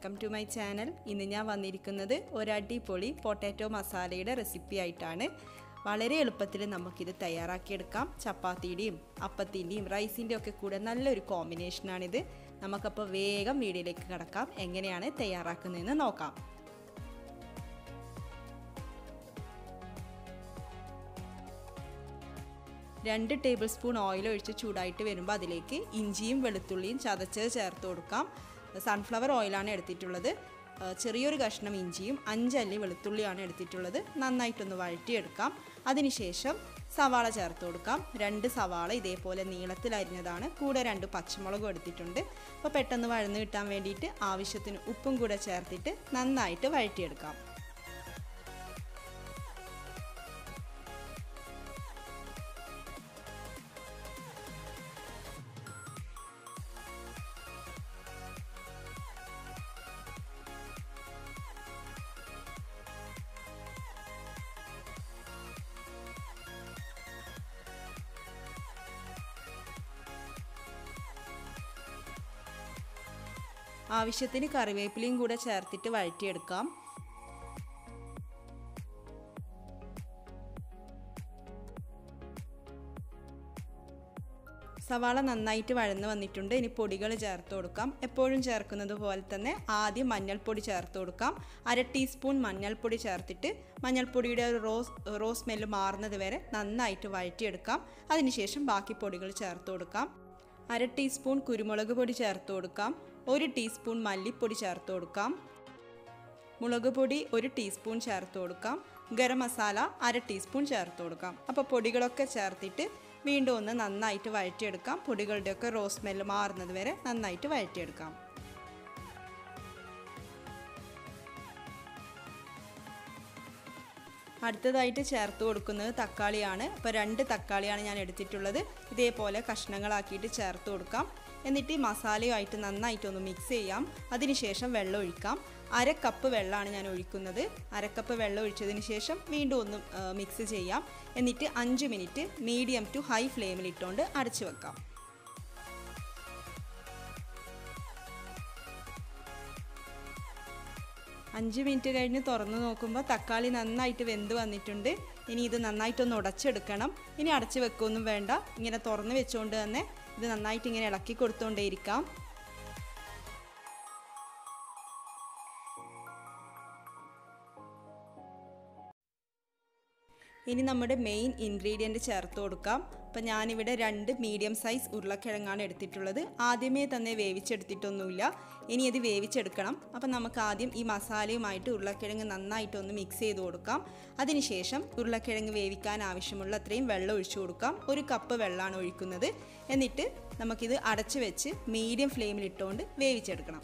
Welcome to my channel. ഇന്ന് ഞാൻ വന്നിരിക്കുന്നത് ഒരടിപൊളി പൊട്ടാറ്റോ മസാലയുടെ റെസിപ്പി ആയിട്ടാണ്. വളരെ എളുപ്പത്തിൽ നമുക്കിത് തയ്യാറാക്കിയെടുക്കാം. ചപ്പാത്തിയുടെയും അപ്പത്തിൻ്റെയും റൈസിൻ്റെ ഒക്കെ കൂടെ നല്ലൊരു കോമ്പിനേഷനാണിത്. നമുക്കപ്പോൾ വേഗം വീഡിയോയിലേക്ക് കടക്കാം. എങ്ങനെയാണ് തയ്യാറാക്കുന്നതെന്ന് നോക്കാം. രണ്ട് ടേബിൾ സ്പൂൺ ഓയിൽ ഒഴിച്ച് ചൂടായിട്ട് വരുമ്പോൾ അതിലേക്ക് ഇഞ്ചിയും വെളുത്തുള്ളിയും ചതച്ചത് ചേർത്ത് കൊടുക്കാം. സൺഫ്ലവർ ഓയിലാണ് എടുത്തിട്ടുള്ളത്. ചെറിയൊരു കഷ്ണം ഇഞ്ചിയും 5 അല്ലി വെളുത്തുള്ളിയാണ് എടുത്തിട്ടുള്ളത്. നന്നായിട്ടൊന്ന് വഴറ്റിയെടുക്കാം. അതിനുശേഷം സവാള ചേർത്ത് കൊടുക്കാം. 2 സവാള ഇതേപോലെ നീളത്തിൽ അരിഞ്ഞതാണ്. കൂടെ 2 പച്ചമുളകും എടുത്തിട്ടുണ്ട്. അപ്പോൾ പെട്ടെന്ന് വഴന്ന് കിട്ടാൻ വേണ്ടിയിട്ട് ആവശ്യത്തിന് ഉപ്പും കൂടെ ചേർത്തിട്ട് നന്നായിട്ട് വഴറ്റിയെടുക്കാം. ആവശ്യത്തിന് കറിവേപ്പിലയും കൂടെ ചേർത്തിട്ട് വഴറ്റിയെടുക്കാം. സവാള നന്നായിട്ട് വഴന്ന് വന്നിട്ടുണ്ട്. ഇനി പൊടികൾ ചേർത്ത് കൊടുക്കാം. എപ്പോഴും ചേർക്കുന്നത് പോലെ തന്നെ ആദ്യം മഞ്ഞൾപ്പൊടി ചേർത്ത് കൊടുക്കാം. 1/2 ടീസ്പൂൺ മഞ്ഞൾപ്പൊടി ചേർത്തിട്ട് മഞ്ഞൾപ്പൊടിയുടെ ഒരു റോ സ്മെല്ല് മാറുന്നത് വരെ നന്നായിട്ട് വഴറ്റിയെടുക്കാം. അതിനുശേഷം ബാക്കി പൊടികൾ ചേർത്ത് കൊടുക്കാം. 1/2 ടീസ്പൂൺ കുരുമുളക് പൊടി ചേർത്ത് കൊടുക്കാം. 1 ടീസ്പൂൺ മല്ലിപ്പൊടി ചേർത്ത് കൊടുക്കാം. മുളക് പൊടി 1 ടീസ്പൂൺ ചേർത്ത് കൊടുക്കാം. ഗരം മസാല 1/2 ടീസ്പൂൺ ചേർത്ത് കൊടുക്കാം. അപ്പോൾ പൊടികളൊക്കെ ചേർത്തിട്ട് വീണ്ടും ഒന്ന് നന്നായിട്ട് വഴറ്റിയെടുക്കാം. പൊടികളുടെയൊക്കെ റോ സ്മെല്ല് മാറുന്നത് വരെ നന്നായിട്ട് വഴറ്റിയെടുക്കാം. അടുത്തതായിട്ട് ചേർത്ത് കൊടുക്കുന്നത് തക്കാളിയാണ്. അപ്പോൾ 2 തക്കാളിയാണ് ഞാൻ എടുത്തിട്ടുള്ളത്. ഇതേപോലെ കഷ്ണങ്ങളാക്കിയിട്ട് ചേർത്ത് കൊടുക്കാം. എന്നിട്ട് ഈ മസാലയുമായിട്ട് നന്നായിട്ടൊന്ന് മിക്സ് ചെയ്യാം. അതിനുശേഷം വെള്ളം ഒഴിക്കാം. 1/2 കപ്പ് വെള്ളമാണ് ഞാൻ ഒഴിക്കുന്നത്. 1/2 കപ്പ് വെള്ളം ഒഴിച്ചതിന് ശേഷം വീണ്ടും ഒന്ന് മിക്സ് ചെയ്യാം. എന്നിട്ട് 5 മിനിറ്റ് മീഡിയം ടു ഹൈ ഫ്ലെയിമിൽ ഇട്ടുകൊണ്ട് അടച്ചു വെക്കാം. അഞ്ച് മിനിറ്റ് കഴിഞ്ഞ് തുറന്ന് നോക്കുമ്പോൾ തക്കാളി നന്നായിട്ട് വെന്ത് വന്നിട്ടുണ്ട്. ഇനി ഇത് നന്നായിട്ടൊന്ന് ഉടച്ചെടുക്കണം. ഇനി അടച്ചു വെക്കൊന്നും വേണ്ട. ഇങ്ങനെ തുറന്ന് വെച്ചുകൊണ്ട് തന്നെ ഇത് നന്നായിട്ട് ഇങ്ങനെ ഇളക്കി കൊടുത്തുകൊണ്ടേയിരിക്കാം. ഇനി നമ്മുടെ മെയിൻ ഇൻഗ്രീഡിയൻറ്റ് ചേർത്ത് കൊടുക്കാം. അപ്പം ഞാനിവിടെ 2 മീഡിയം സൈസ് ഉരുളക്കിഴങ്ങാണ് എടുത്തിട്ടുള്ളത്. ആദ്യമേ തന്നെ വേവിച്ചെടുത്തിട്ടൊന്നുമില്ല. ഇനി ഇത് വേവിച്ചെടുക്കണം. അപ്പം നമുക്ക് ആദ്യം ഈ മസാലയുമായിട്ട് ഉരുളക്കിഴങ്ങ് നന്നായിട്ടൊന്ന് മിക്സ് ചെയ്ത് കൊടുക്കാം. അതിനുശേഷം ഉരുളക്കിഴങ്ങ് വേവിക്കാൻ ആവശ്യമുള്ള അത്രയും വെള്ളം ഒഴിച്ചു കൊടുക്കാം. 1 കപ്പ് വെള്ളമാണ് ഒഴിക്കുന്നത്. എന്നിട്ട് നമുക്കിത് അടച്ചു വെച്ച് മീഡിയം ഫ്ലെയിമിൽ ഇട്ടുകൊണ്ട് വേവിച്ചെടുക്കണം.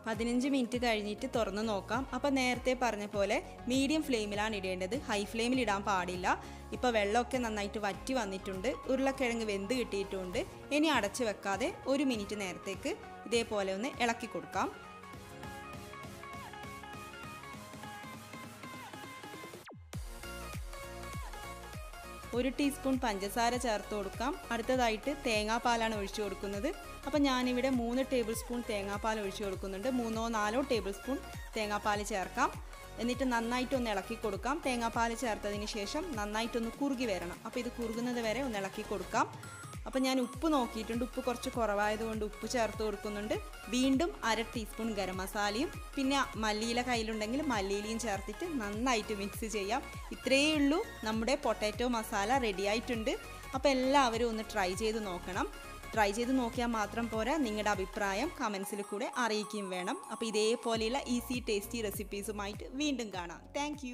15 മിനിറ്റ് കഴിഞ്ഞിട്ട് തുറന്ന് നോക്കാം. അപ്പോൾ നേരത്തെ പറഞ്ഞ പോലെ മീഡിയം ഫ്ലെയിമിലാണ് ഇടേണ്ടത്. ഹൈ ഫ്ലെയിമിൽ ഇടാൻ പാടില്ല. ഇപ്പോൾ വെള്ളമൊക്കെ നന്നായിട്ട് വറ്റി വന്നിട്ടുണ്ട്. ഉരുളക്കിഴങ്ങ് വെന്ത് കിട്ടിയിട്ടുണ്ട്. ഇനി അടച്ചു വെക്കാതെ 1 മിനിറ്റ് നേരത്തേക്ക് ഇതേപോലെ ഒന്ന് ഇളക്കി കൊടുക്കാം. ഒരു ടീസ്പൂൺ പഞ്ചസാര ചേർത്ത് കൊടുക്കാം. അടുത്തതായിട്ട് തേങ്ങാപ്പാലാണ് ഒഴിച്ചു കൊടുക്കുന്നത്. അപ്പോൾ ഞാനിവിടെ 3 ടേബിൾ സ്പൂൺ തേങ്ങാപ്പാൽ ഒഴിച്ചു കൊടുക്കുന്നുണ്ട്. 3-4 ടേബിൾ സ്പൂൺ തേങ്ങാപ്പാൽ ചേർക്കാം. എന്നിട്ട് നന്നായിട്ടൊന്ന് ഇളക്കി കൊടുക്കാം. തേങ്ങാപ്പാൽ ചേർത്തതിന് ശേഷം നന്നായിട്ടൊന്ന് കുറുകി വരണം. അപ്പോൾ ഇത് കുറുകുന്നത് വരെ ഒന്ന് ഇളക്കി കൊടുക്കാം. അപ്പോൾ ഞാൻ ഉപ്പ് നോക്കിയിട്ടുണ്ട്. ഉപ്പ് കുറച്ച് കുറവായതുകൊണ്ട് ഉപ്പ് ചേർത്ത് കൊടുക്കുന്നുണ്ട്. വീണ്ടും 1/2 ടീസ്പൂൺ ഗരം മസാലയും പിന്നെ മല്ലിയില കയ്യിലുണ്ടെങ്കിൽ മല്ലിയിലയും ചേർത്തിട്ട് നന്നായിട്ട് മിക്സ് ചെയ്യാം. ഇത്രയേ ഉള്ളൂ. നമ്മുടെ പൊട്ടാറ്റോ മസാല റെഡി ആയിട്ടുണ്ട്. അപ്പോൾ എല്ലാവരും ഒന്ന് ട്രൈ ചെയ്ത് നോക്കണം. ട്രൈ ചെയ്ത് നോക്കിയാൽ മാത്രം പോരാ, നിങ്ങളുടെ അഭിപ്രായം കമൻസിൽ കൂടെ അറിയിക്കുകയും വേണം. അപ്പോൾ ഇതേപോലെയുള്ള ഈസി ടേസ്റ്റി റെസിപ്പീസുമായിട്ട് വീണ്ടും കാണാം. താങ്ക്